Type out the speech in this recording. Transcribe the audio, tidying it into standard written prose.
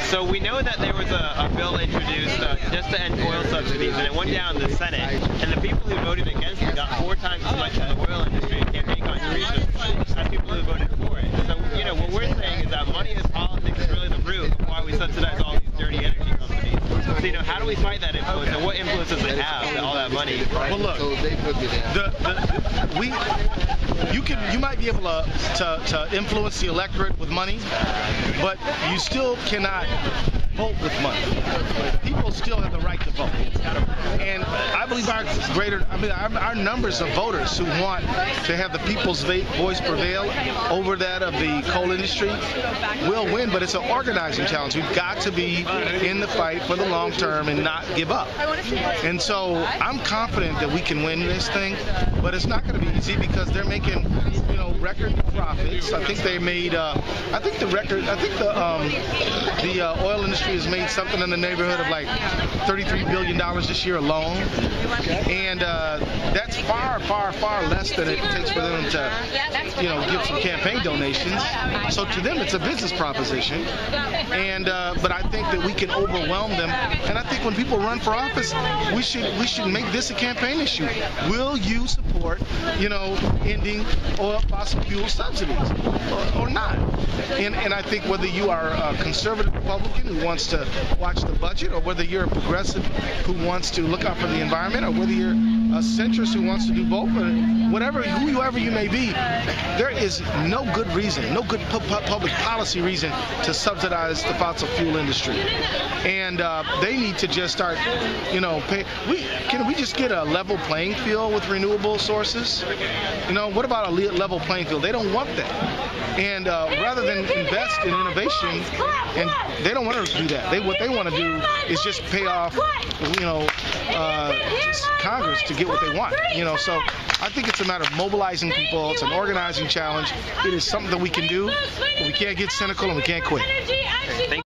So we know that there was a bill introduced just to end oil subsidies, and it went down in the Senate, and the people who voted against it got 4 times as much in the oil industry and campaign contributions as people who voted for it. So, you know, what we're saying is that money is politics is really the root of why we subsidize all these dirty energy companies. So, you know, how do we fight that influence, and what influence does it have, all that money? Well, look, you might be able to influence the electorate with money, but you still cannot vote with money. People still have the right to vote, and I believe our numbers of voters who want to have the people's voice prevail over that of the coal industry will win. But it's an organizing challenge. We've got to be in the fight for the long term and not give up. And so I'm confident that we can win this thing, but it's not going to be easy because they're making, you know, record profits. I think they made. I think the oil industry has made something in the neighborhood of like $33 billion this year alone, and that's far less than it takes for them to, you know, give some campaign donations. So to them, it's a business proposition, and but I think that we can overwhelm them. And I think when people run for office, we should make this a campaign issue. Will you support, you know, ending fossil fuel subsidies or not? And I think whether you are a conservative Republican who wants to watch the budget, or whether you're a progressive who wants to look out for the environment, or whether you're a centrist who wants to do both, or whoever you may be, there is no good reason, no good public policy reason to subsidize the fossil fuel industry. And they need to just start, you know, can we just get a level playing field with renewable sources? You know, what about a level playing field? They don't want that. And rather than invest in innovation, and they don't want to do that. What they want to do is just pay off, you know, Congress to get what they want. You know, so I think it's a matter of mobilizing people. It's an organizing challenge. It is something that we can do, but we can't get cynical and we can't quit.